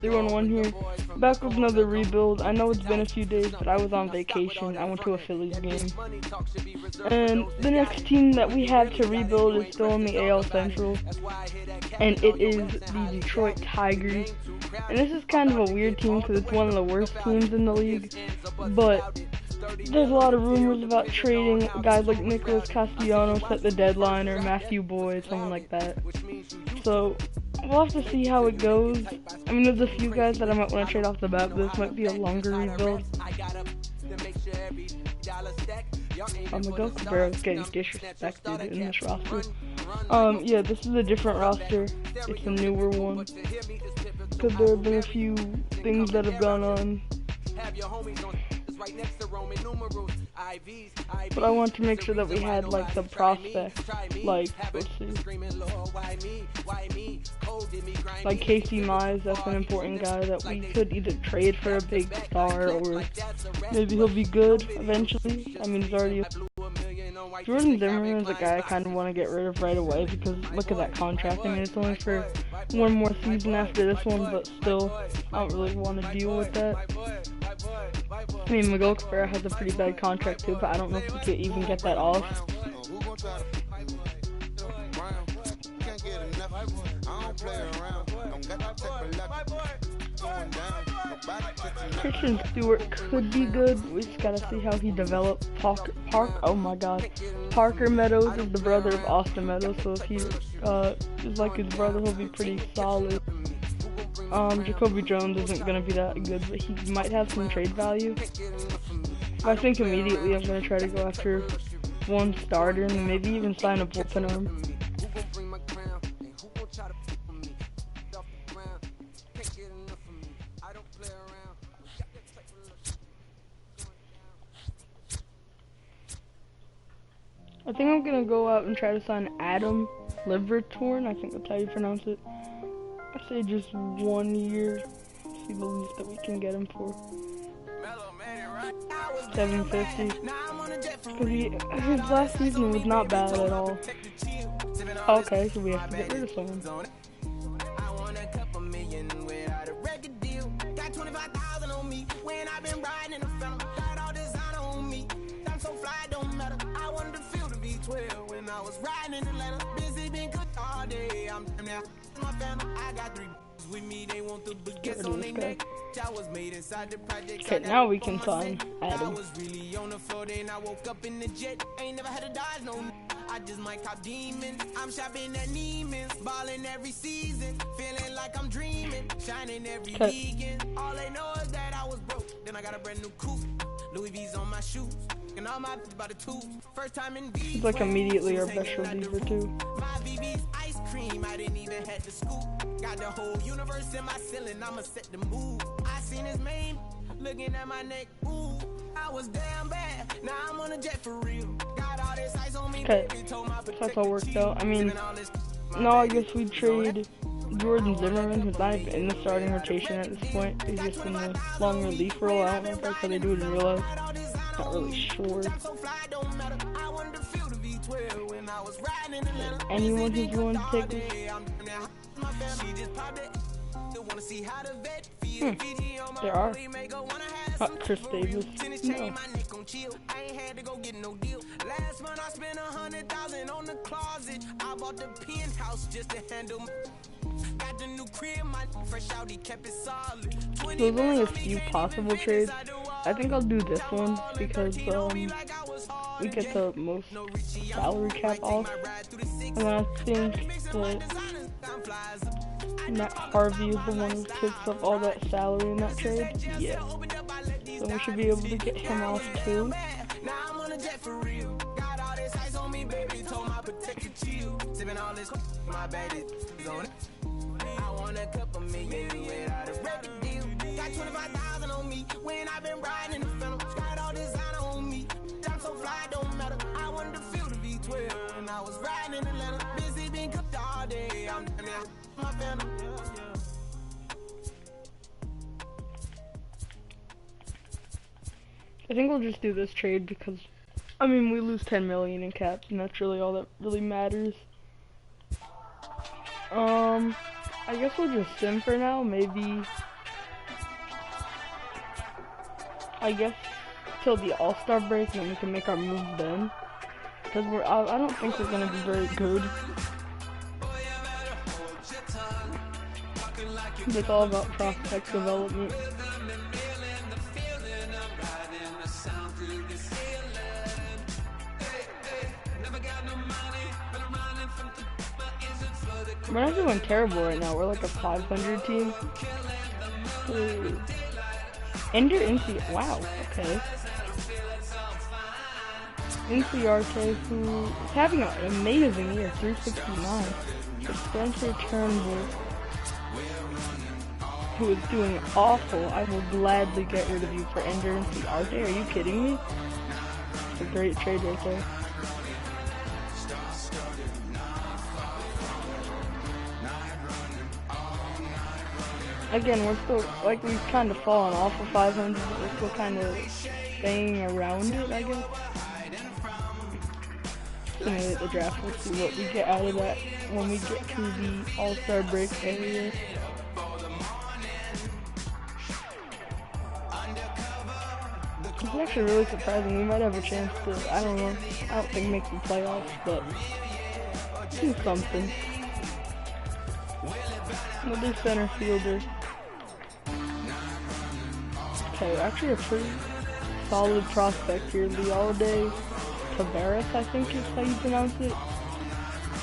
3-1-1 here. Back with another rebuild. I know it's been a few days, but I was on vacation. I went to a Phillies game. And the next team that we have to rebuild is still in the AL Central. And it is the Detroit Tigers. And this is kind of a weird team because it's one of the worst teams in the league. But there's a lot of rumors about trading guys like Nicholas Castellanos at the deadline or Matthew Boyd, someone like that. So we'll have to see how it goes. I mean, there's a few guys that I might want to trade off the bat, but this might be a longer rebuild. Miguel Cabrera is getting disrespected in this roster. Yeah, this is a different roster. It's a newer one. Because there have been a few things that have gone on. But I want to make sure that we had like the prospects, like let's see, like Casey Mize. That's an important guy that we could either trade for a big star or maybe he'll be good eventually. I mean, he's already. Jordan Zimmerman is a guy I kind of want to get rid of right away because look at that contract. I mean, it's only for one more season after this one, but still, I don't really want to deal with that. I mean, Miguel Cabrera has a pretty bad contract too, but I don't know if we could even get that off. Christian Stewart could be good. We just gotta see how he develops. Oh my God, Parker Meadows is the brother of Austin Meadows, so if he is like his brother, he'll be pretty solid. Jacoby Jones isn't gonna be that good, but he might have some trade value. I think immediately I'm gonna try to go after one starter and maybe even sign a bullpen arm. I think I'm gonna go out and try to sign Adam Libertorn. I think that's how you pronounce it. I say just 1 year. See the least that we can get him for. $750. Because his last season was not bad at all. Okay, so we have to get rid of someone. I was riding in Atlanta, busy been cooked all day. I'm now my family. I got 3 with me. They want the baguettes on their neck. I was made inside the project. Okay, now we can sign Adam. I was really on the floor, then I woke up in the jet. Ain't never had to dodge no. I just might cop demons. I'm shopping at Neiman's, balling every season, feeling like I'm dreaming, shining every weekend. All they know is that I was broke. Then I got a brand new coupe, Louis V's on my shoes. And all my by the two. First time in he's like immediately our best reliever too. My BB's ice cream, I didn't even have to scoop. Got the whole universe in my ceiling, I'ma set the mood. I seen his name, looking at my neck, ooh. I was damn bad, now I'm on a jet for real. Got all this ice on me, baby, told my that's all worked out. I mean, no, I guess we'd trade Jordan Zimmerman, who's not even in the starting rotation at this point. He's just in the long relief role. I don't know if that's how they do it in real life. Not really sure. Anyone who's willing to take this? There are. Not Chris Davis. No. Last month I spent $100,000 on the closet. I bought the penthouse just to handle. Got the new crib, my fresh out, he kept it solid. There's only a few possible trades. I think I'll do this one because we get the most salary cap off, and I think that Matt Harvey is the one who picks up all that salary in that trade. Yeah, so we should be able to get him off too. I want a couple million without a record deal. Got 25,000 on me when I've been riding in the Phantom. Got all designer on me. I'm so fly, don't matter. I wanted to feel the V12 when I was riding in Atlanta. Busy been cooked all day. I'm down there, my Phantom. I think we'll just do this trade because, I mean, we lose 10 million in caps, and that's really all that really matters. I guess we'll just sim for now. Maybe I guess, till the All-Star break, and then we can make our move then. Because I don't think we're gonna be very good. It's all about prospect development. We're not doing terrible right now. We're like a 500 team. Ender NC. Wow. Okay. NCRK, who is having an amazing year, 369. Spencer Turnbull, who is doing awful. I will gladly get rid of you for Ender NCRK. Are you kidding me? It's a great trade right there. Again, we're still, like, we've kind of fallen off of 500, but we're still kind of staying around it, I guess. Simulate the draft, we'll see what we get out of that when we get to the All-Star break area. It's actually really surprising. We might have a chance to, I don't know, I don't think make the playoffs, but do something. Another center fielder. Okay, actually a pretty solid prospect here. Lealde Taveras, I think is how you pronounce it.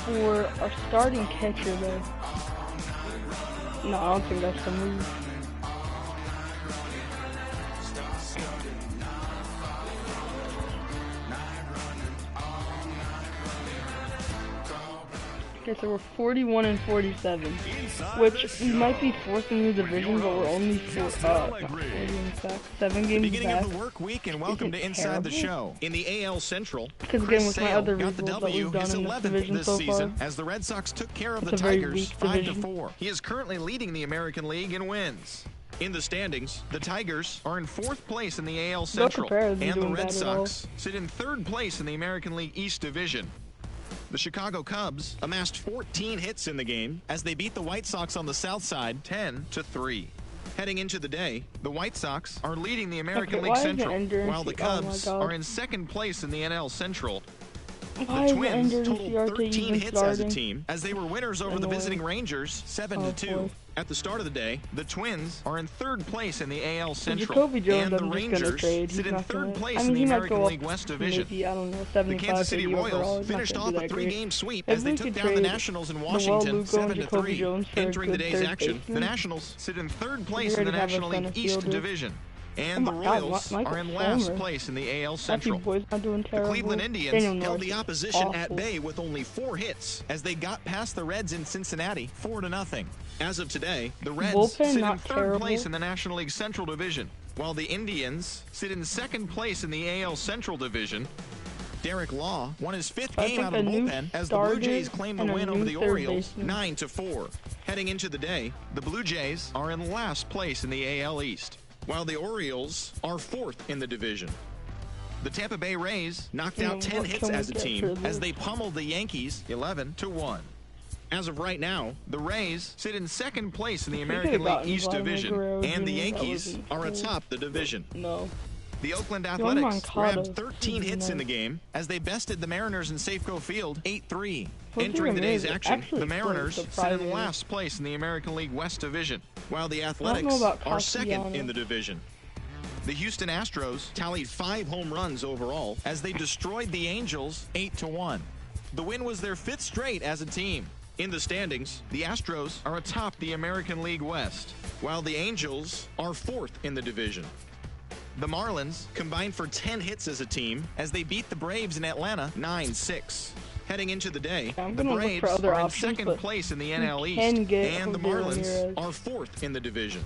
For our starting catcher though. No, I don't think that's the move. Okay, so we're 41 and 47, which we might be fourth in the division, but we're only 7 games Beginning back. of the work week, and welcome to Inside the Show. In the AL Central, Because again, with my other got the rebuilds that W, we've done his in this 11th division this so season, far, as the Red Sox took care of it's the a very Tigers weak 5-4. He is currently leading the American League in wins. In the standings, the Tigers are in 4th place in the AL Central, and the Red Sox sit in 3rd place in the American League East Division. The Chicago Cubs amassed 14 hits in the game as they beat the White Sox on the south side 10-3. Heading into the day, the White Sox are leading the American League Central, while the Cubs are in 2nd place in the NL Central. The Twins totaled 13 hits as a team as they were winners over the visiting Rangers 7-2. At the start of the day, the Twins are in 3rd place in the AL Central, and the Rangers sit in 3rd place in the American League West Division. The Kansas City Royals finished off a 3-game sweep as they took down the Nationals in Washington 7-3. Entering the day's action, the Nationals sit in 3rd place in the National League East Division. And the Royals are in last place in the AL Central. The Cleveland Indians held the opposition at bay with only 4 hits as they got past the Reds in Cincinnati 4-0. As of today, the Reds sit in 3rd place in the National League Central Division, while the Indians sit in 2nd place in the AL Central Division. Derek Law won his 5th game out of the bullpen as the Blue Jays claimed the win over the Orioles 9-4. Heading into the day, the Blue Jays are in last place in the AL East, while the Orioles are 4th in the division. The Tampa Bay Rays knocked out 10 hits as a team as they pummeled the Yankees 11-1. As of right now, the Rays sit in 2nd place in the American League East Division, and the Yankees are atop the division. The Oakland Athletics grabbed 13 hits in the game as they bested the Mariners in Safeco Field 8-3. Entering the day's action, the Mariners sit in last place in the American League West Division, while the Athletics are 2nd in the division. The Houston Astros tallied 5 home runs overall as they destroyed the Angels 8-1. The win was their 5th straight as a team. In the standings, the Astros are atop the American League West, while the Angels are 4th in the division. The Marlins combined for 10 hits as a team as they beat the Braves in Atlanta 9-6. Heading into the day, the Braves are in 2nd place in the NL East, and the Marlins are 4th in the division.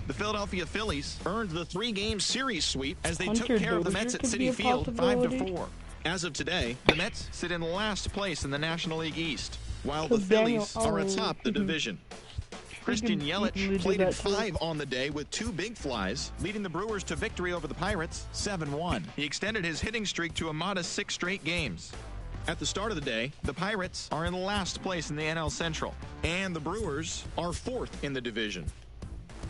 The Philadelphia Phillies earned the 3-game series sweep as they took care of the Mets at Citi Field 5-4. As of today, the Mets sit in last place in the National League East, while the Phillies are atop the division. Christian Yelich played at 5 on the day with 2 big flies, leading the Brewers to victory over the Pirates 7-1. He extended his hitting streak to a modest 6 straight games. At the start of the day, the Pirates are in last place in the NL Central, and the Brewers are 4th in the division.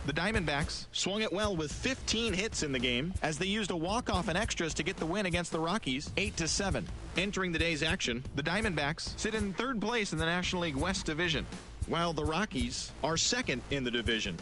The Diamondbacks swung it well with 15 hits in the game as they used a walk-off and extras to get the win against the Rockies 8-7. Entering the day's action, the Diamondbacks sit in third place in the National League West Division, while the Rockies are second in the division.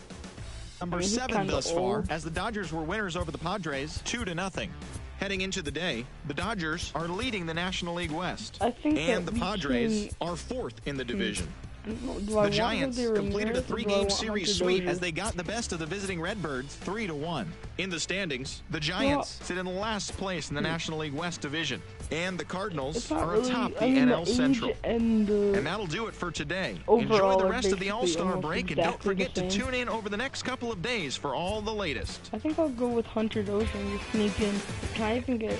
Number 7 thus far, as the Dodgers were winners over the Padres 2-0. Heading into the day, the Dodgers are leading the National League West, and the Padres are fourth in the division. The Giants completed a 3-game series sweep as they got the best of the visiting Redbirds 3-1. In the standings, the Giants sit in last place in the National League West Division, and the Cardinals are atop the NL Central. And that'll do it for today. Enjoy the rest of the All-Star break, and don't forget to tune in over the next couple of days for all the latest. I think I'll go with Hunter Dozier and just sneak in. Can I even get...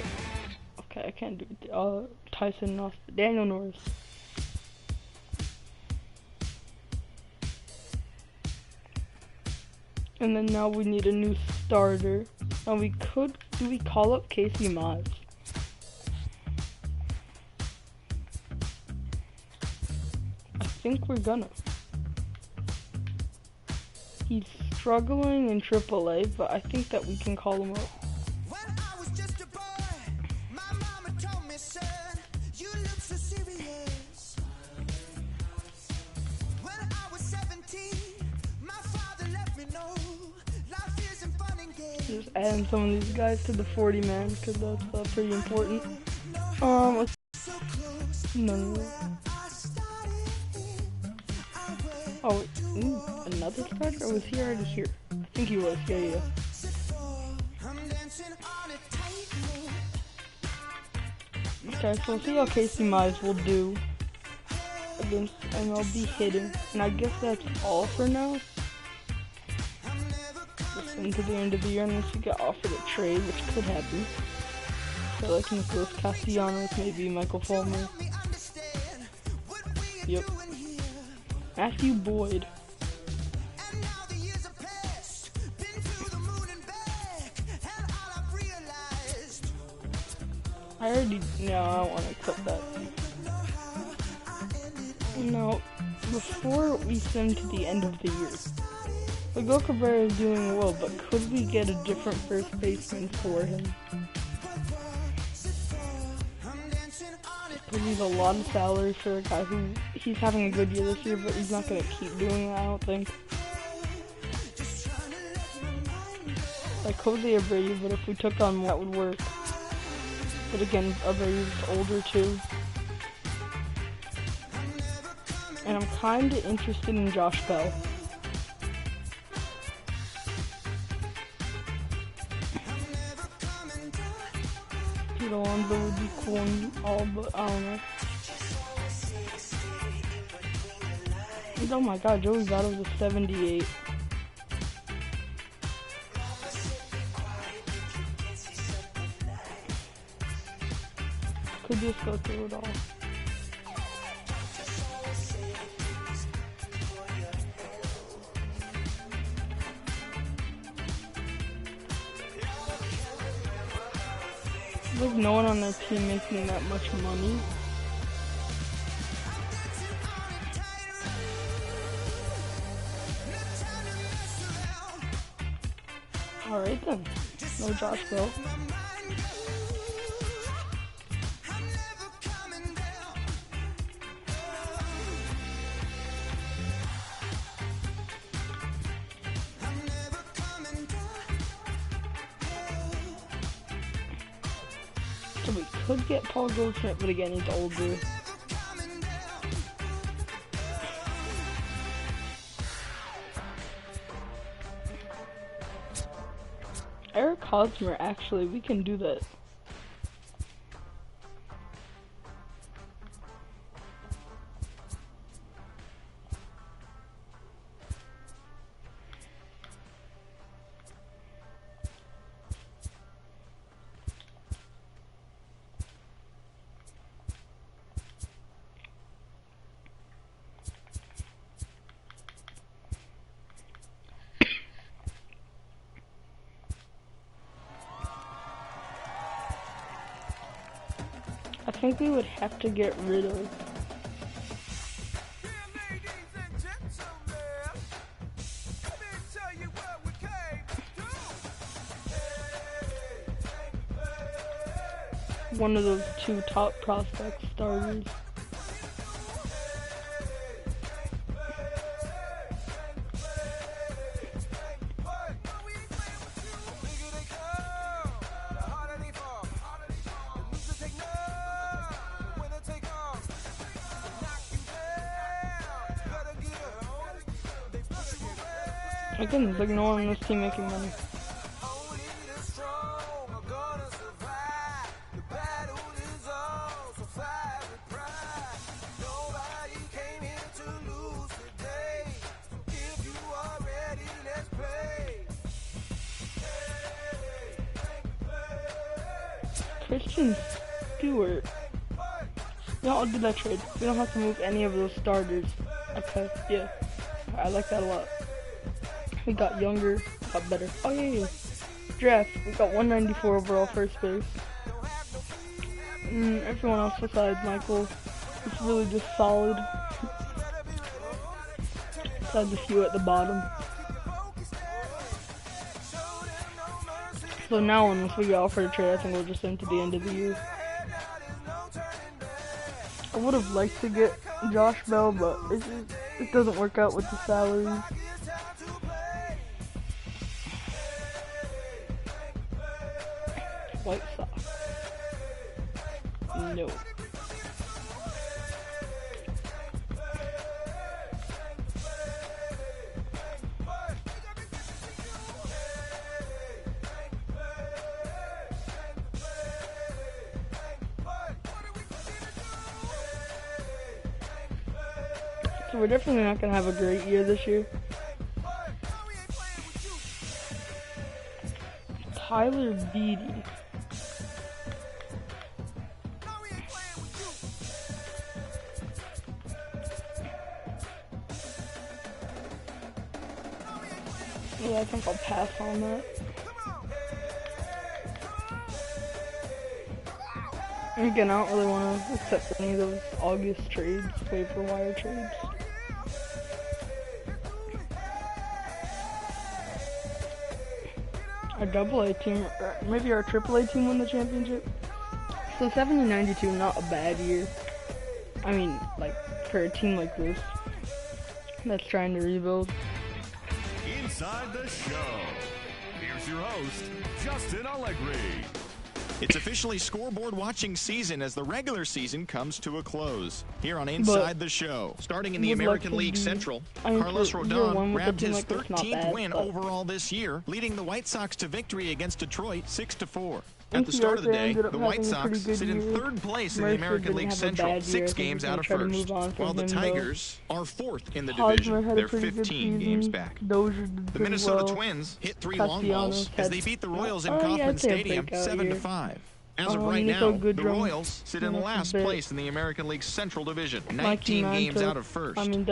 Okay, I can't do it. Tyson Austin. Daniel Norris. And then now we need a new starter. Now do we call up Casey Mize? I think we're gonna. He's struggling in AAA, but I think that we can call him up. When I was just a boy, my mama told me, son, you look so serious. When I was 17, my father let me know life isn't fun and games. Just adding some of these guys to the 40-man because that's pretty important. Let's no. Oh, another starter? Or was he already here? I think he was. Yeah. Okay, so we'll see how Casey Mize will do against MLB hitting. And I guess that's all for now. Just into the end of the year unless we get offered a trade, which could happen. So like Nicholas Castellanos, maybe Michael Fulmer. Yep. Matthew Boyd. I don't want to accept that. No, before we send to the end of the year, Miguel Cabrera is doing well, but could we get a different first baseman for him? Because he's a lot of salary for a guy who, he's having a good year this year, but he's not going to keep doing that, I don't think. Like Jose Abreu, but if we took on more, that would work. But again, Abreu's older too. And I'm kinda interested in Josh Bell. Pete Alonso would be cool and all, but I don't know. Oh my god, Joey Votto's a 78. Could just go through it all. There's no one on their team making that much money. Alright then, no Josh Bell. So we could get Paul Goldschmidt, but again, he's older. Eric Hosmer, actually, we can do that. I think we would have to get rid of one of those two top prospect starters. Again, there's like no one on this team making money. Christian Stewart. No, I'll do that trade. We don't have to move any of those starters. Okay, yeah. I like that a lot. We got younger, got better. Oh yeah. Draft. We got 194 overall first base. Everyone else besides Michael is really just solid. Besides a few at the bottom. So now once we get offered a trade, I think we'll just send to the end of the year. I would have liked to get Josh Bell, but it doesn't work out with the salaries. White Sox. No. So we're definitely not going to have a great year this year. Tyler Beatty. Yeah, I think I'll pass on that. Again, I don't really want to accept any of those August trades, waiver wire trades. Our AA team, or maybe our AAA team won the championship. So 70-92, not a bad year. I mean, like, for a team like this that's trying to rebuild. Inside the show, here's your host, Justin Allegri. It's officially scoreboard watching season as the regular season comes to a close. Here on Inside the Show, starting in the American League Central, Carlos Rodon grabbed his 13th win overall this year, leading the White Sox to victory against Detroit 6-4. At the start of the day, the White Sox sit in third place in the American League Central, 6 games out of first, while the Tigers are fourth in the division. They're 15 games back. The Minnesota Twins hit 3 long balls as they beat the Royals in Kauffman Stadium 7-5. As of right now, the Royals sit in last place in the American League Central Division, 19 games out of first. And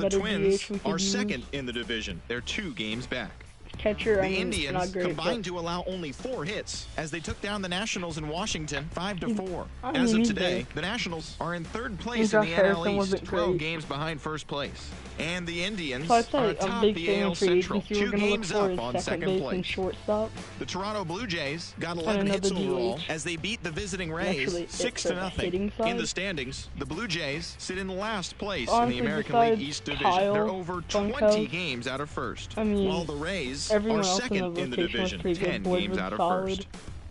the Twins are second in the division. They're 2 games back. Catcher, the Indians combined to allow only 4 hits as they took down the Nationals in Washington 5-4. As of today, the Nationals are in third place in the NL East, 12 games behind first place. And the Indians are atop the AL Central, 2 games up on second place. The Toronto Blue Jays got 11 hits overall as they beat the visiting Rays 6-0. In the standings, the Blue Jays sit in last place in the American League East Division. They're over 20 games out of first, while the Rays are second in the division, 10 games out of first.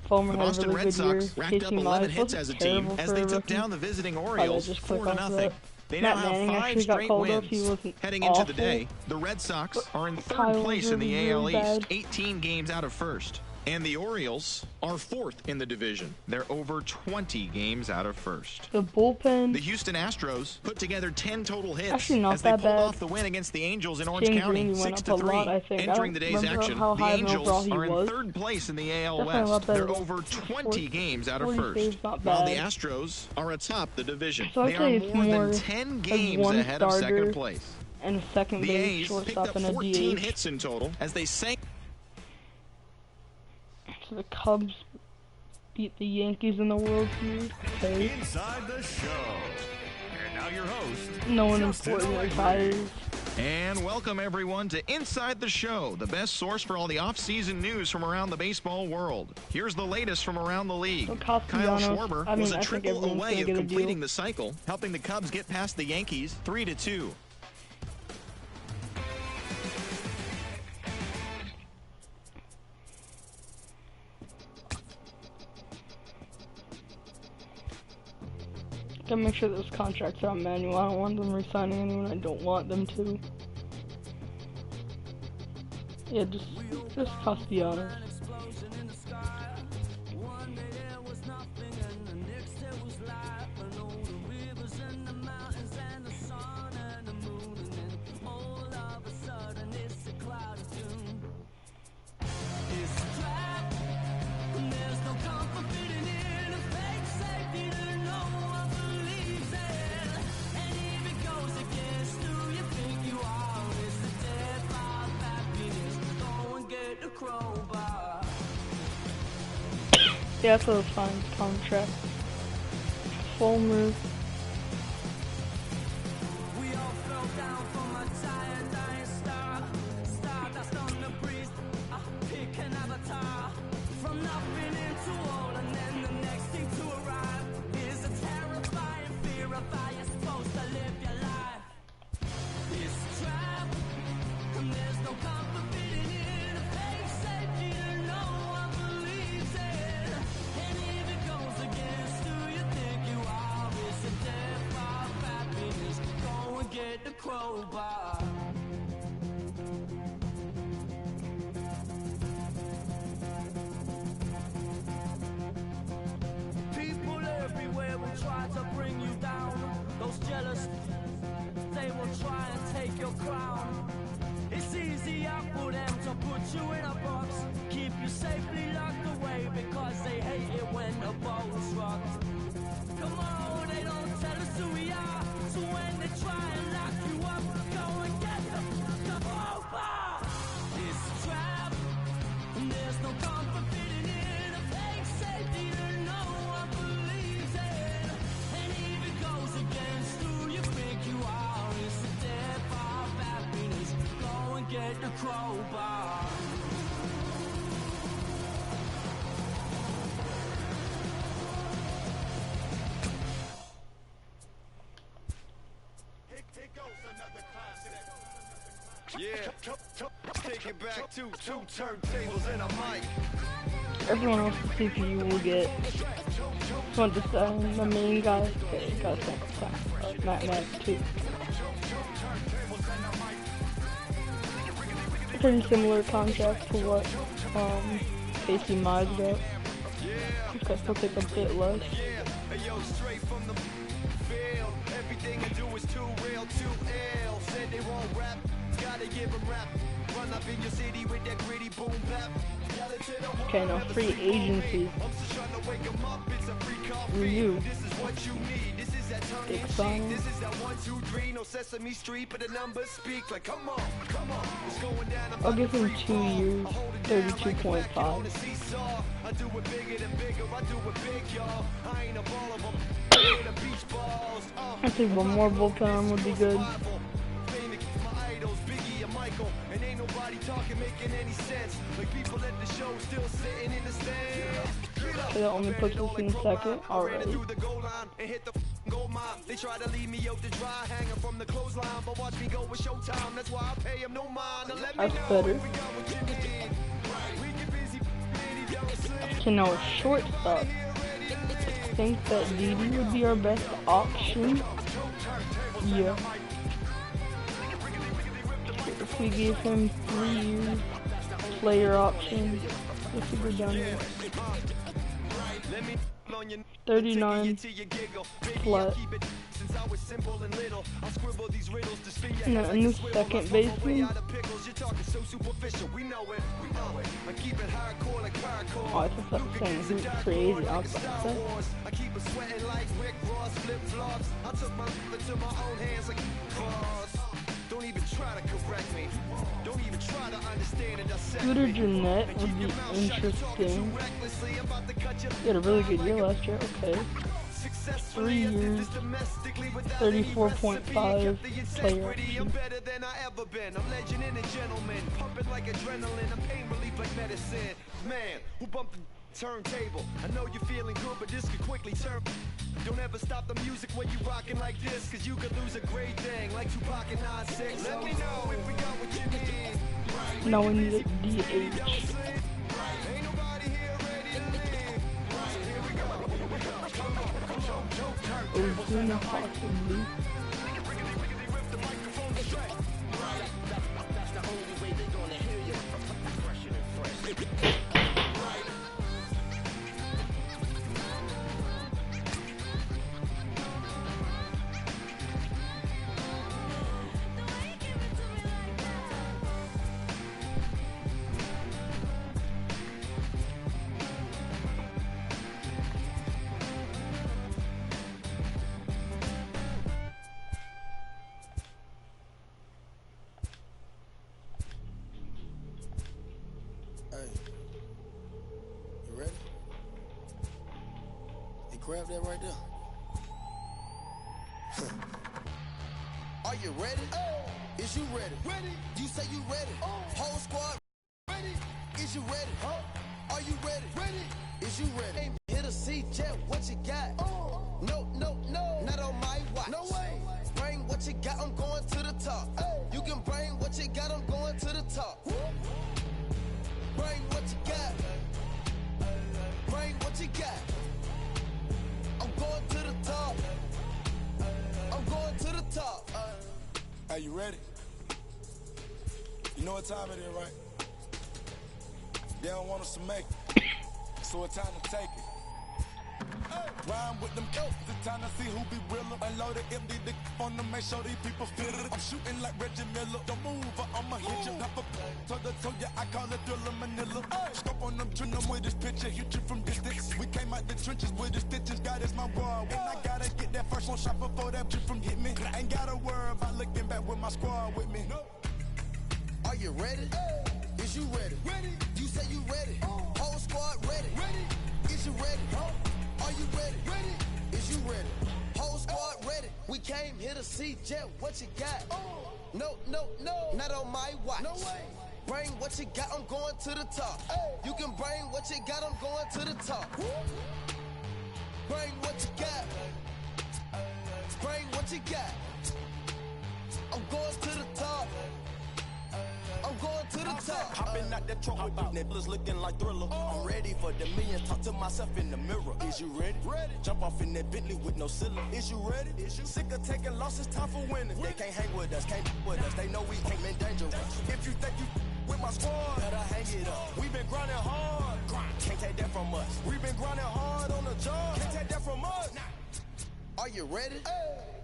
The Boston Red Sox racked up 11 hits as a team as they took down the visiting Orioles 4-0. They now have 5 straight wins. Heading into the day, the Red Sox are in third place in the AL East, 18 games out of first. And the Orioles are 4th in the division. They're over 20 games out of first. The bullpen. The Houston Astros put together 10 total hits as they pulled off the win against the Angels in Orange County 6-3. Entering the day's action, the Angels are in third place in the AL West. They're over 20 games out of first, while the Astros are atop the division. So they are more than 10 games ahead of second place. And a second the A's picked up 14 hits in total as they sank. So the Cubs beat the Yankees in the World Series. Okay. Inside the show. And now your host. No one important retires. And welcome everyone to Inside the Show, the best source for all the off-season news from around the baseball world. Here's the latest from around the league. So Kyle Schwarber was a triple away of completing the cycle, helping the Cubs get past the Yankees 3-2. Gotta make sure those contracts are on manual. I don't want them re-signing anyone I don't want them to. Yeah, just Castellanos. Yeah, that's a fine contract. Full move. People everywhere will try to bring you down. Those jealous, they will try and take your crown. It's easier for them to put you in a box, keep you safely locked away, because they hate it when the ball's rocked. Come on, they don't tell us who we are, so when they try and lock you up, go and get them over. It's a trap, and there's no comfort fitting in a fake safety that no one believes in. And if it goes against who you think you are, it's the death of happiness. Go and get the crowbar. Yeah, take it back to two turntables and a mic. Everyone else's CPU will get. Just want this the main guy. Okay, got Matt too. Pretty similar contract to what Casey Mize got. This guy still take a bit less. Everything I do is too real, too ill. Said they won't rap, gotta give them rap. Run up in your city with that gritty boom bap. Okay, now free agency. Review. This is what you need. This is that tongue in cheek. This is that 1, 2, 3. No Sesame Street, but the numbers speak. Like, come on, it's going down. I'll give him 2 years, 32.5. I do it bigger than bigger. I do it big, y'all. I ain't a ball of them. I beach balls. I think one more bullpen would be good. My idols, Biggie and Michael, and ain't nobody talking, making any sense. Like people at the show still sitting in the stands. Okay, that only puts us in second already. They try to leave me out to dry, hanging from the clothesline, but watch me go with Showtime. That's why I pay him no mind. Now let me That's know better. we got what you need. We get busy, Okay, now a shortstop. I think that Didi would be our best option. Yeah. If we gave him 3 years, player option, if we go down there. 39 flat. And then a new second baseman. Oh, I thought that was saying who's crazy outside. Don't even try to correct me. Don't even try to understand and dissect Scooter me. Jeanette would be interesting. He had a really good year last year, okay. 3 years, 34.5 player option. Better than I ever been. I'm legend and a gentleman, pumping like adrenaline. I'm pain relief like medicine. Man, who bumped the turntable? I know you're feeling good, but this could quickly turn. Don't ever stop the music when you rockin' like this, cause you could lose a great thing like Tupac and 9-6. Let me know if we got what you need. Now we need a DH. Ain't nobody here ready to leave. Here we go. Come on. Ozuna possibly. Rip the microphone straight. That's the only way they're gonna hear you. Fresher and fresh. Grab that right there. Are you ready? Is you ready? Ready. You say you ready. Whole squad ready. Is you ready? Are you ready? Ready. Is you ready? Hit a seat, jet. What you got? No, no, no. Not on my watch. No way. Bring what you got. I'm going to the top. You can bring what you got. I'm going to the top. Bring what you got. Bring what you got. I'm going to the top. I'm going to the top. Are you ready? You know what time it is, right? They don't want us to make it, so it's time to take it. Rhyme with them coats, it's time to see who be realer. Unload it, empty the on them, make sure these people feel it. I'm shooting like Reggie Miller. Don't move or I'ma hit you. Pop up, toe to toe, yeah, I call it Thriller Manila. Scope on them, trim them with this picture, hit you from distance. We came out the trenches with the stitches, God is my war. And I gotta get that first one shot before that trip from hit me. Ain't gotta worry about looking back with my squad with me. Are you ready? Is you ready? Ready. You say you ready. Whole squad ready. Ready. Is you ready? Are you ready? Ready. Is you ready? Whole squad ready. We came here to see Jet. What you got? No, no, no. Not on my watch. No way. Bring what you got. I'm going to the top. You can bring what you got. I'm going to the top. Bring what you got. Bring what you got. I'm going to the top. I'm going to the top. Hopping out that truck with the nibblers looking like Thriller. I'm ready for the millions. Talk to myself in the mirror. Is you ready? Ready. Jump off in that Bentley with no ceiling. Is you ready? Is you sick of taking losses? Time for winning. They can't hang with us. Can't with us. They know we ain't been dangerous. If you think you with my squad, better hang it up. We've been grinding hard. Can't take that from us. We've been grinding hard on the job. Can't take that from us. Are you ready?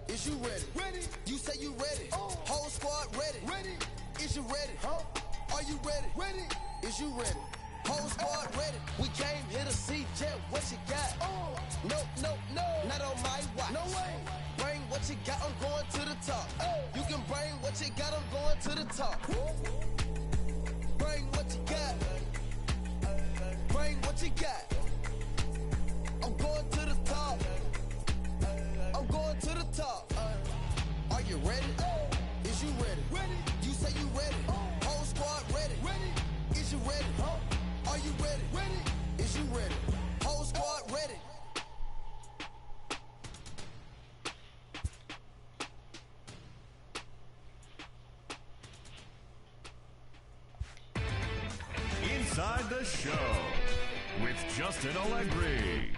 Is you ready? Ready. You say you ready. Whole squad ready. Ready. Is you ready? Are you ready? Ready. Is you ready? Whole squad ready. We came here to see Jet. What you got? No, no, no. Not on my watch. No way. Bring what you got. I'm going to the top. You can bring what you got. I'm going to the top. Bring what you got. Bring what you got. I'm going to the top. I'm going to the top. Are you ready? Is you ready? Ready. You say you ready. Whole squad ready. Ready. Is you ready? Are you ready? Ready. Is you ready? Whole squad ready. Inside the Show with Justin Allegri.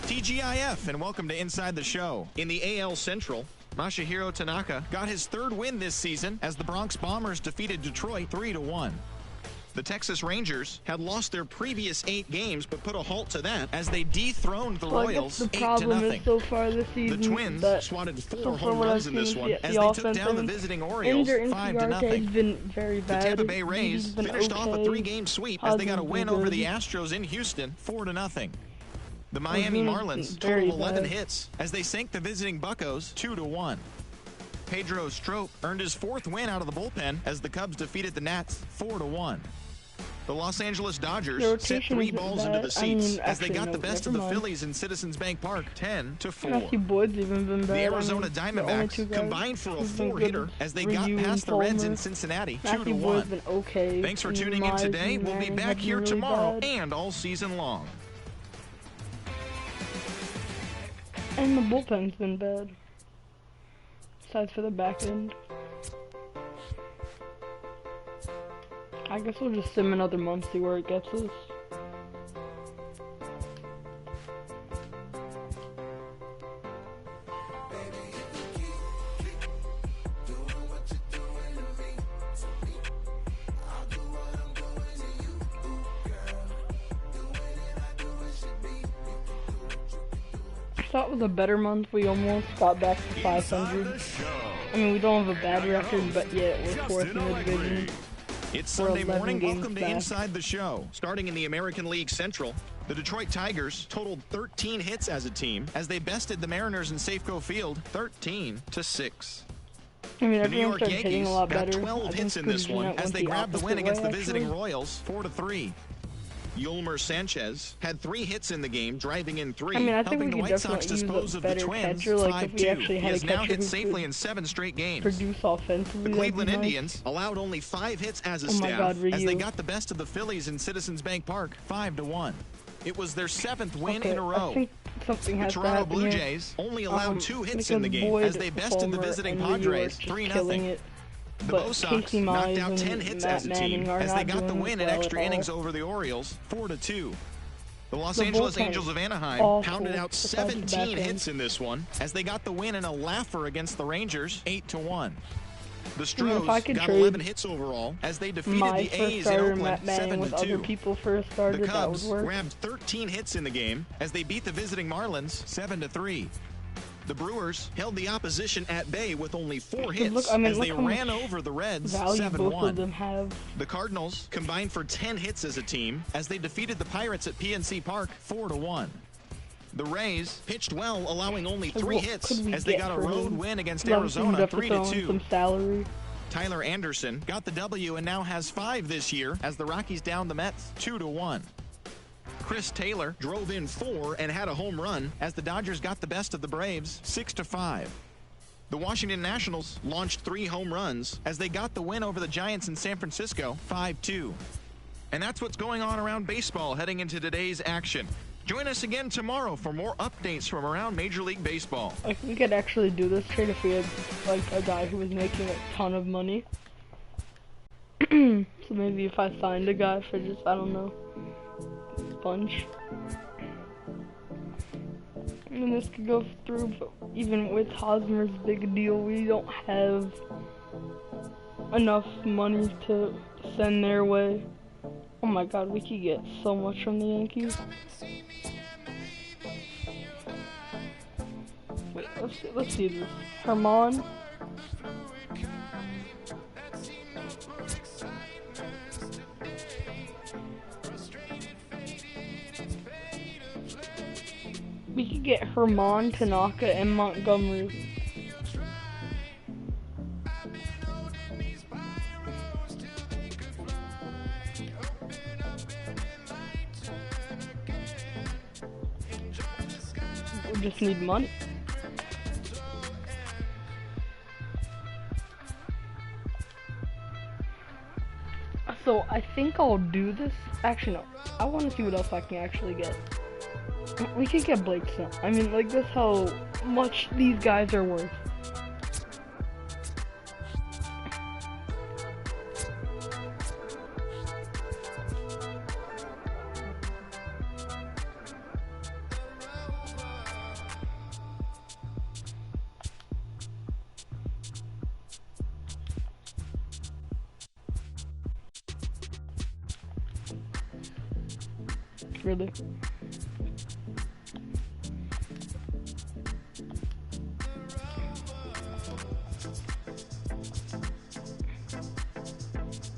TGIF, and welcome to Inside the Show. In the AL Central, Masahiro Tanaka got his third win this season as the Bronx Bombers defeated Detroit 3-1. The Texas Rangers had lost their previous 8 games, but put a halt to that as they dethroned the Royals 8-0. The problem is so far this season, the Twins swatted 4 home runs in this one as they took down the visiting Orioles 5-0. Has been very bad. The Tampa Bay Rays finished off a 3-game sweep as they got a win over the Astros in Houston 4-0. The Miami Marlins totaled 11 hits as they sank the visiting Buccos 2-1. Pedro Strop earned his 4th win out of the bullpen as the Cubs defeated the Nats 4-1. The Los Angeles Dodgers set 3 balls into the seats as they got the best of the Phillies in Citizens Bank Park, 10-4. Matthew Boyd's even been bad. The Arizona Diamondbacks combined for a 4-hitter as they got past the Reds in Cincinnati, 2-1. Boyd's been okay. Thanks for tuning in today. We'll be back here tomorrow and all season long. And the bullpen's been bad. Besides for the back end. I guess we'll just sim another month, see where it gets us. I thought it was a better month. We almost got back to 500. I mean, we don't have a bad record, but yeah, we're 4th in the division. It's Sunday morning. Welcome to Inside the Show. Starting in the American League Central, the Detroit Tigers totaled 13 hits as a team as they bested the Mariners in Safeco Field 13-6. I mean, the New York Yankees got 12 hits in this one as they grabbed the win against the visiting Royals 4-3. Yolmer Sanchez had 3 hits in the game, driving in 3, helping the White Sox dispose of the Twins 5-2. He has now hit safely in 7 straight games. The Cleveland Indians allowed only 5 hits as a staff as they got the best of the Phillies in Citizens Bank Park 5-1. It was their 7th win in a row. The Toronto Blue Jays only allowed 2 hits in the game as they bested the visiting Padres 3-0. The Bo Sox knocked out 10 hits as a team as they got the win in extra innings over the Orioles 4-2. The Los Angeles Angels of Anaheim pounded out 17 hits in this one as they got the win in a laugher against the Rangers 8-1. The Stros got 11 hits overall as they defeated the A's in Oakland 7-2. The Cubs grabbed 13 hits in the game as they beat the visiting Marlins 7-3. The Brewers held the opposition at bay with only 4 hits as they ran over the Reds 7-1. The Cardinals combined for 10 hits as a team as they defeated the Pirates at PNC Park 4-1. The Rays pitched well, allowing only 3 hits as they got a road win against Arizona 3-2. Tyler Anderson got the W and now has 5 this year as the Rockies downed the Mets 2-1. Chris Taylor drove in 4 and had a home run as the Dodgers got the best of the Braves 6-5. The Washington Nationals launched 3 home runs as they got the win over the Giants in San Francisco 5-2. And that's what's going on around baseball heading into today's action. Join us again tomorrow for more updates from around Major League Baseball. Like, we could actually do this trade if we had like a guy who was making a ton of money. So maybe if I signed a guy for just, I don't know, bunch. And this could go through, but even with Hosmer's big deal, we don't have enough money to send their way. Oh my god, we could get so much from the Yankees. Wait, let's see this. Herman. We could get Herman, Tanaka, and Montgomery. We just need money. So I think I'll do this. Actually, no. I want to see what else I can actually get. We could get Blake Snell. I mean, like, that's how much these guys are worth. Really?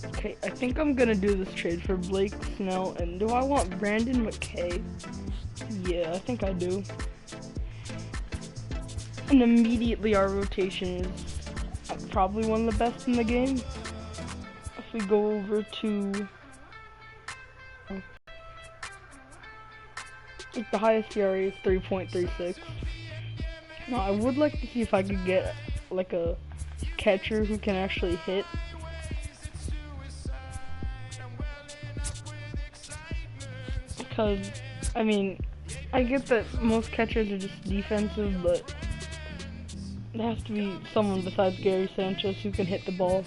Okay, I think I'm gonna do this trade for Blake Snell, and do I want Brandon McKay? Yeah, I think I do. And immediately our rotation is probably one of the best in the game. If we go over to Like the highest ERA is 3.36. Now I would like to see if I could get like a catcher who can actually hit. Because, I mean, I get that most catchers are just defensive, but there has to be someone besides Gary Sanchez who can hit the ball.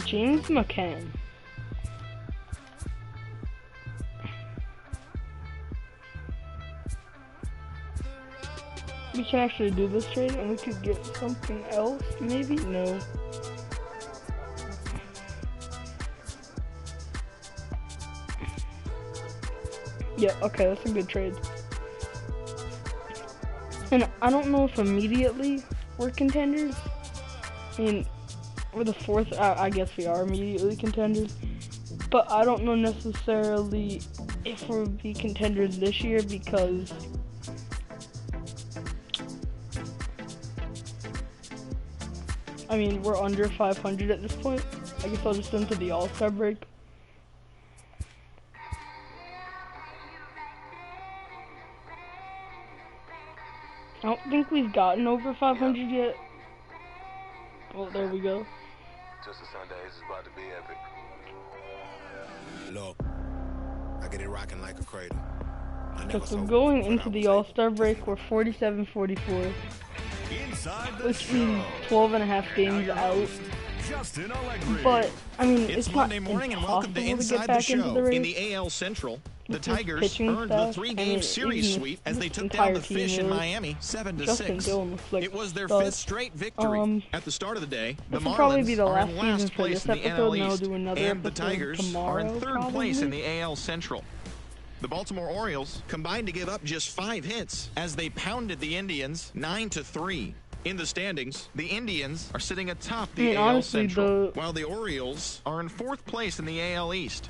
James McCann. We can actually do this trade and we could get something else, maybe? No. Yeah, okay, that's a good trade. And I don't know if immediately we're contenders. I mean, we're the fourth, I guess we are immediately contenders. But I don't know necessarily if we'll be contenders this year because I mean, we're under 500 at this point. I guess I'll just enter the All-Star break. I don't think we've gotten over 500 yet. Well, there we go. Just a Sunday, this is about to be epic. Look, I get it rocking like a cradle. Because we're going into the All-Star break, we're 47-44. Which means 12.5 games out. But, I mean, it's Monday morning and welcome to Inside the Show. In the AL Central, the Tigers earned the 3-game series sweep as they took down the Fish in Miami 7-6. It was their 5th straight victory. At the start of the day, the Marlins are in last place in the NL East, and the Tigers are in 3rd place in the AL Central. The Baltimore Orioles combined to give up just 5 hits as they pounded the Indians 9-3. In the standings, the Indians are sitting atop the AL Central, while the Orioles are in 4th place in the AL East.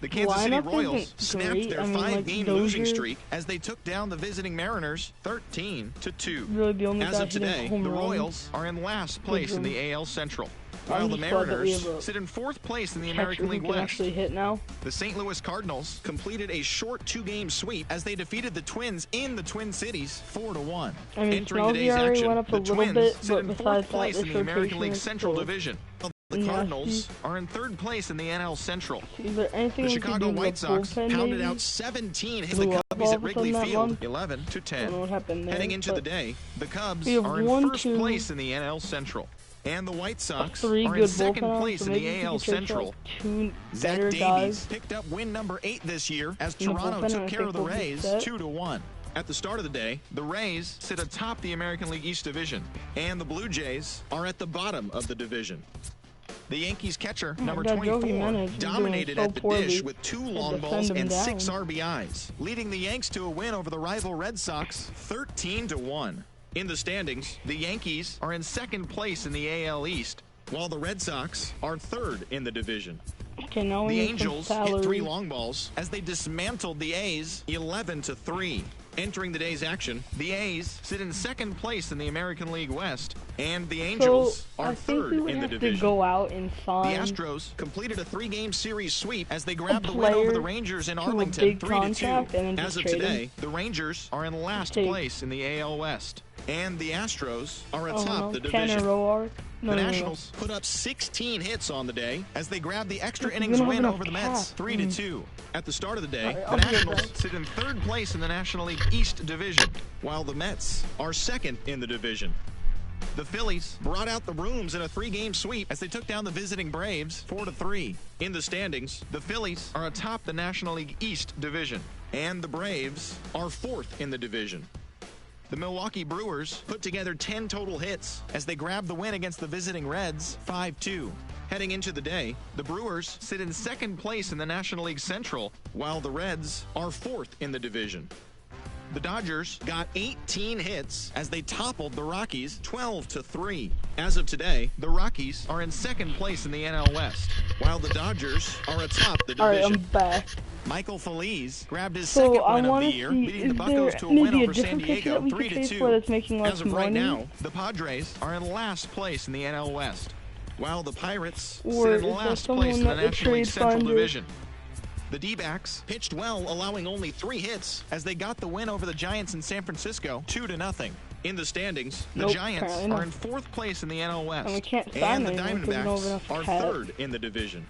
The Kansas City Royals snapped their 5-game losing streak as they took down the visiting Mariners 13-2. As of today, the Royals are in last place in the AL Central, while the Mariners sit in 4th place in the American League West. The St. Louis Cardinals completed a short 2-game sweep as they defeated the Twins in the Twin Cities 4-1. Entering today's action, the Twins sit in 4th place in the American League Central Division. The Cardinals are in 3rd place in the NL Central. The Chicago White Sox pounded out 17 hit the Cubbies at Wrigley Field 11-10. Heading into the day, the Cubs are in 1st place in the NL Central. And the White Sox are in 2nd place in the AL Central. Zach Davies picked up win number 8 this year as Toronto took care of the Rays 2-1. At the start of the day, the Rays sit atop the American League East Division, and the Blue Jays are at the bottom of the division. The Yankees catcher, number 24, dominated at the dish with 2 long balls and 6 RBIs, leading the Yanks to a win over the rival Red Sox 13-1. In the standings, the Yankees are in 2nd place in the AL East, while the Red Sox are 3rd in the division. Okay, now the Angels hit 3 long balls as they dismantled the A's 11-3. Entering the day's action, the A's sit in 2nd place in the American League West, and the Angels are 3rd in the division. Go out and sign the Astros completed a 3-game series sweep as they grabbed the win over the Rangers in Arlington 3-2. As of today, the Rangers are in last place in the AL West, and the Astros are atop the division. The Nationals put up 16 hits on the day as they grabbed the extra innings win over the Mets 3-2. At the start of the day, the Nationals sit in 3rd place in the National League East Division, while the Mets are 2nd in the division. The Phillies brought out the rooms in a 3-game sweep as they took down the visiting Braves 4-3. In the standings, the Phillies are atop the National League East Division, and the Braves are 4th in the division. The Milwaukee Brewers put together 10 total hits as they grabbed the win against the visiting Reds 5-2. Heading into the day, the Brewers sit in 2nd place in the National League Central, while the Reds are 4th in the division. The Dodgers got 18 hits as they toppled the Rockies 12-3. As of today, the Rockies are in second place in the NL West, while the Dodgers are atop the division. Alright, I'm back. Michael Feliz grabbed his second win of the year, beating the Buccos to a win over San Diego 3-2. As of right now, the Padres are in last place in the NL West, while the Pirates sit in last place in the National League Central Division. The D-backs pitched well, allowing only 3 hits as they got the win over the Giants in San Francisco 2-0. In the standings, the Giants are in 4th place in the NL West, and the Diamondbacks are 3rd in the division.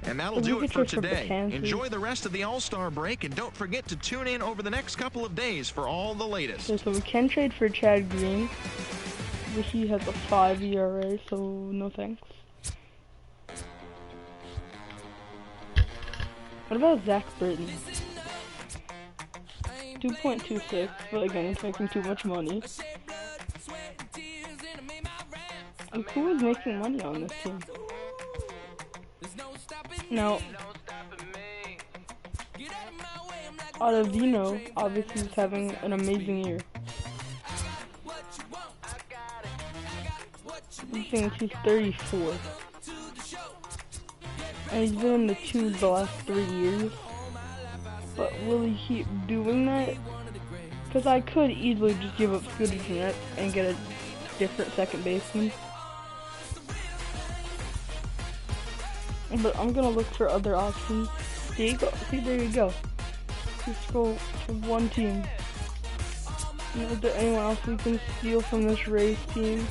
And that'll do it for today. Enjoy the rest of the All-Star break, and don't forget to tune in over the next couple of days for all the latest. Okay, so we can trade for Chad Green, but he has a 5 ERA, so no thanks. What about Zach Britton? 2.26, but again, he's making too much money. And who is making money on this team? No. Ottavino obviously is having an amazing year. I think he's 34. And he's been in the last 3 years. But will he keep doing that? Because I could easily just give up Scooter Gennett and get a different second baseman. But I'm gonna look for other options. There you go. See, there you go. Let's go for one team. And is there anyone else we can steal from this Rays team?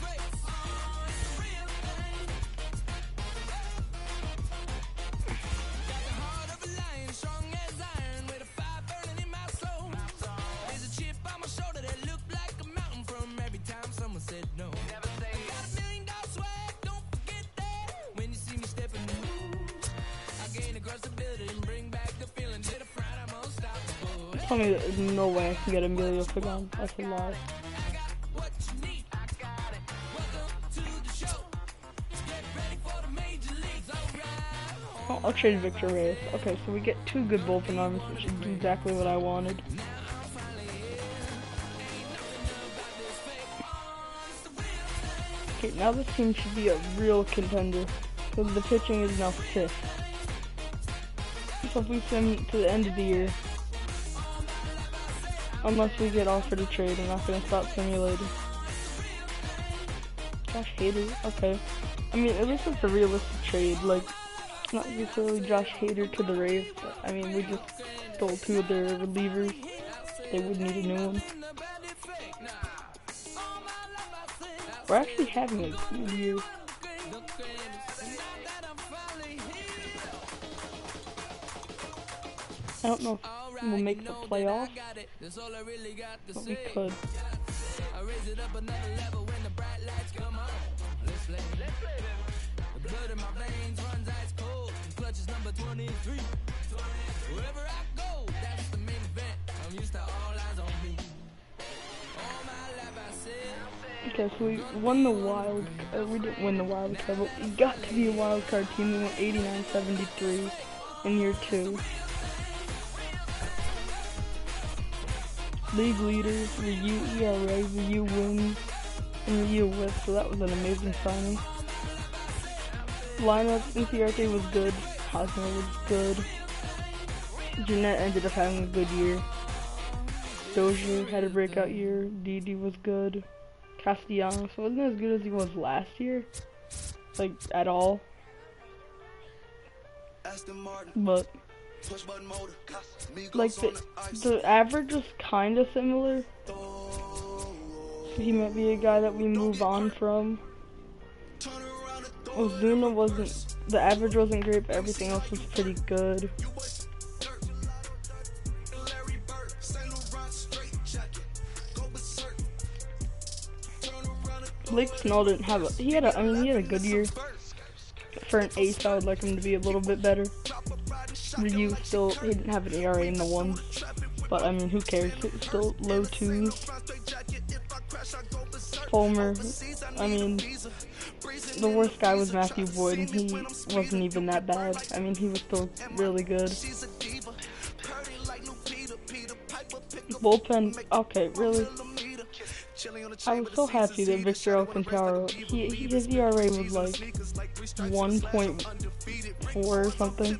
Tell me there's no way I can get Emilio Pagan. That's a lie. Oh, I'll trade Victor Reyes. Okay, so we get 2 good bullpen arms, which is exactly what I wanted. Okay, now this team should be a real contender, because the pitching is now 5th. So if we send to the end of the year, unless we get offered a trade, I'm not gonna stop simulating. Josh Hader, okay. I mean, at least it's a realistic trade, like, not necessarily Josh Hader to the Rays, but, I mean, we just stole 2 of their relievers. They would need a new one. We're actually having a good year. I don't know if we'll make the playoffs, but we could. Okay, so we won the we didn't win the wild card, but we got to be a wild card team. We went 89-73 in year 2. League leaders, Ryu ERA, Ryu wins, and Ryu whip, so that was an amazing signing. Lineup, Inciarte was good, Hosmer was good, Jeanette ended up having a good year, Dozier had a breakout year, Didi was good, Castellanos wasn't as good as he was last year, like, at all, but like the average was kind of similar. He might be a guy that we move on from. Ozuna wasn't, the average wasn't great, but everything else was pretty good. Blake Snell didn't have a, he had a good year. For an ace, I would like him to be a little bit better. Ryu still, he didn't have an ERA in the 1s, but I mean, who cares? It's still low 2s. Fulmer, I mean, the worst guy was Matthew Boyd, and he wasn't even that bad. I mean, he was still really good. Bullpen. Okay, really? I was so happy that Victor Alcantara, his ERA was like 1.4 or something.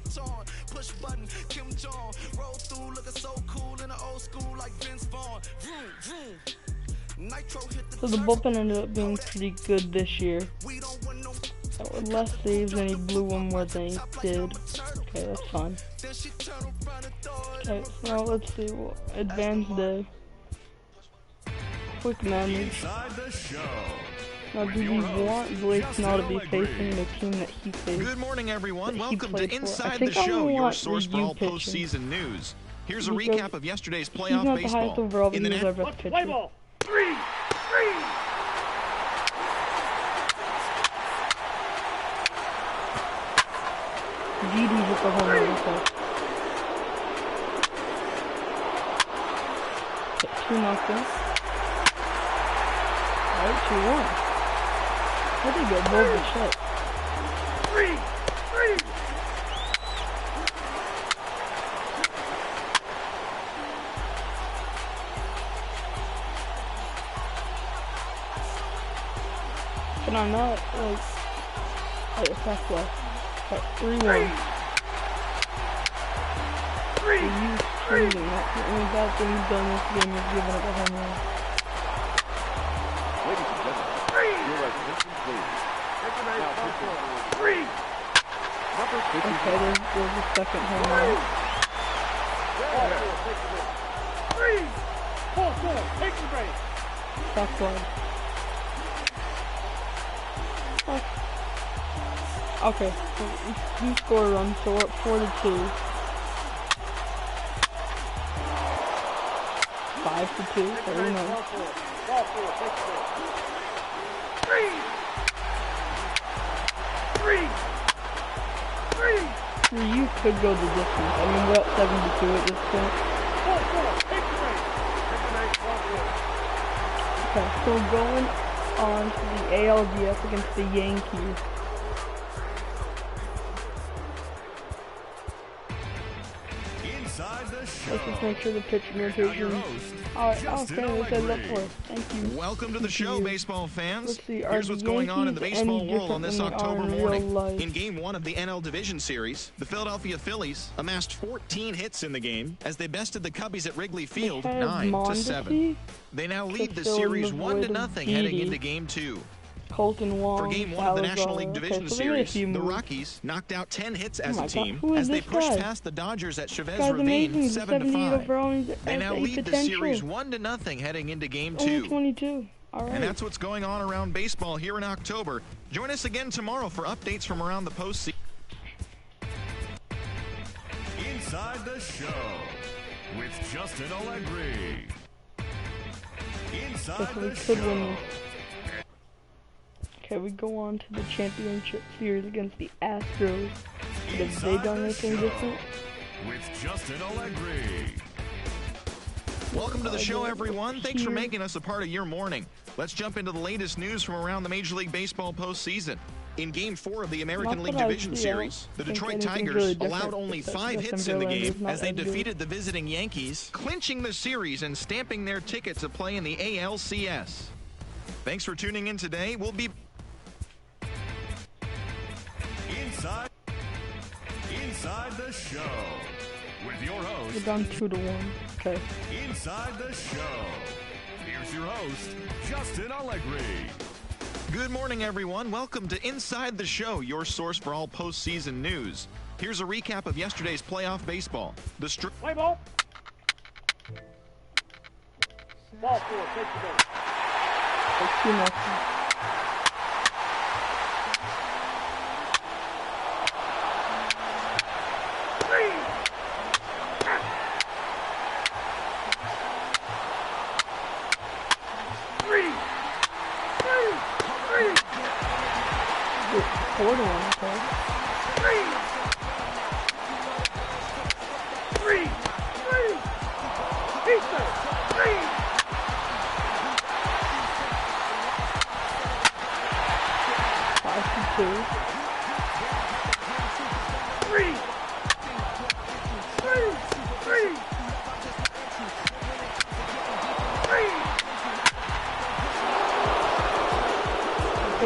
So the bullpen ended up being pretty good this year. Less saves and he blew one more than he did. Okay, that's fine. Okay, so now let's see. Advanced day. Quick manage. Now, do you want Blake now to be facing the team that he faced? Good morning, everyone. Welcome to Inside the Show, your source for all postseason news. Here's a recap of yesterday's playoff baseball. In the net. Play ball. 3. GD hit the home run. Okay, 2-0. Alright, 2-1. I think get both the shot. 3. Can I not, like, attack left? Okay, 3-1. 3. He's crazy. That's the only bad thing he's done this game is giving up a home run. Ladies and gentlemen, your attention please. Now, 3. Number 50. Okay, there's a second home run. 3. 4. Take the base. That's one. Okay, he scored a run, so we're at 4-2. 5-2, very nice. 3. You could go the distance. I mean, we're at 72 at this point. Okay, so we're going on to the ALDS against the Yankees. Let's just make sure the pitch rotation. Alright, okay, let's head up for it. Thank you. Welcome to the show, baseball fans. Here's what's going on in the baseball world on this October morning. In Game 1 of the NL Division Series, the Philadelphia Phillies amassed 14 hits in the game as they bested the Cubbies at Wrigley Field 9-7. They now lead the series 1-0 heading into Game 2. Colton Wong, for Game 1 of the National League Division Series, the Rockies knocked out 10 hits as a team as they pushed past the Dodgers at Chavez Ravine 7-5. They now lead the series 1-0 heading into Game 2. 22. All right. And that's what's going on around baseball here in October. Join us again tomorrow for updates from around the postseason. Inside the Show with Justin Allegri. Inside the Show. Okay, we go on to the championship series against the Astros. Have they done anything different? With Justin Allegri. Welcome to the show, everyone. Thanks for making us a part of your morning. Let's jump into the latest news from around the Major League Baseball postseason. In Game 4 of the American League Division Series, the Detroit Tigers allowed only 5 hits in the game as they defeated the visiting Yankees, clinching the series and stamping their ticket to play in the ALCS. Thanks for tuning in today. We'll be Inside the Show with your host. We're down 2-1. Okay. Inside the Show. Here's your host, Justin Allegri. Good morning, everyone. Welcome to Inside the Show, your source for all postseason news. Here's a recap of yesterday's playoff baseball. Play ball. Ball 4. Take the ball. It's 2-0.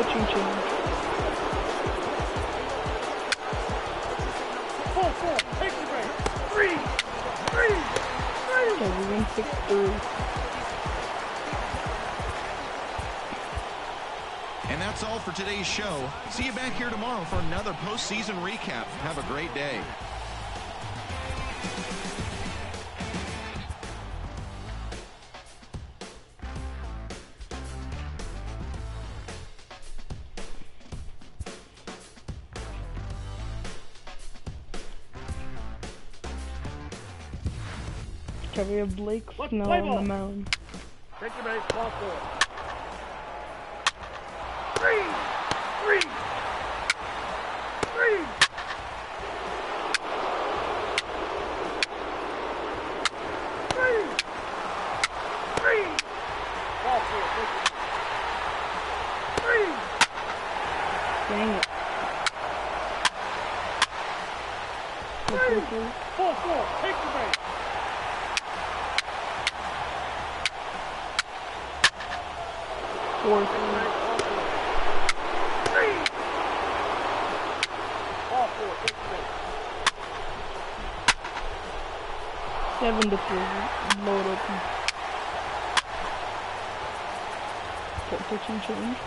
pitching change. 4-4. Take the break. 3. Okay, we win 6-3. And that's all for today's show. See you back here tomorrow for another postseason recap. Have a great day. Okay, we have Blake Snell on the mound. Take the base, ball 4. 3. Ball 4. Dang it. 4-4. Take the base. Four. 7-3. Load open. Okay, pitching change.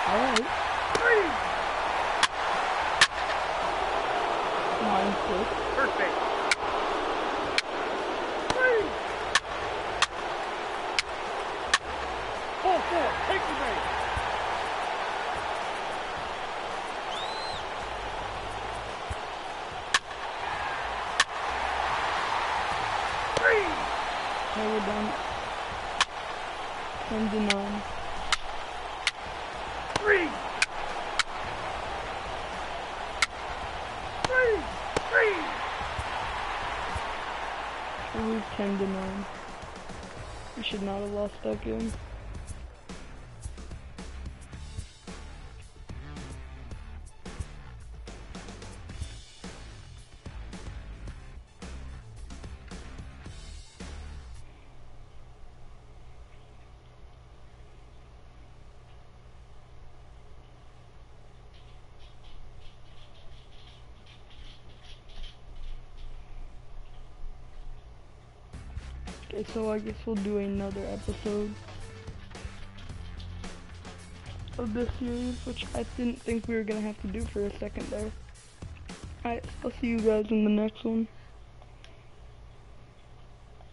Alright. 9-6. First base. 4-4. Take the base. Okay, we're done. 10-9. 3. 3. We lose 10-9. We should not have lost that game. Okay, so I guess we'll do another episode of this series, which I didn't think we were gonna have to do for a second there. Alright, I'll see you guys in the next one.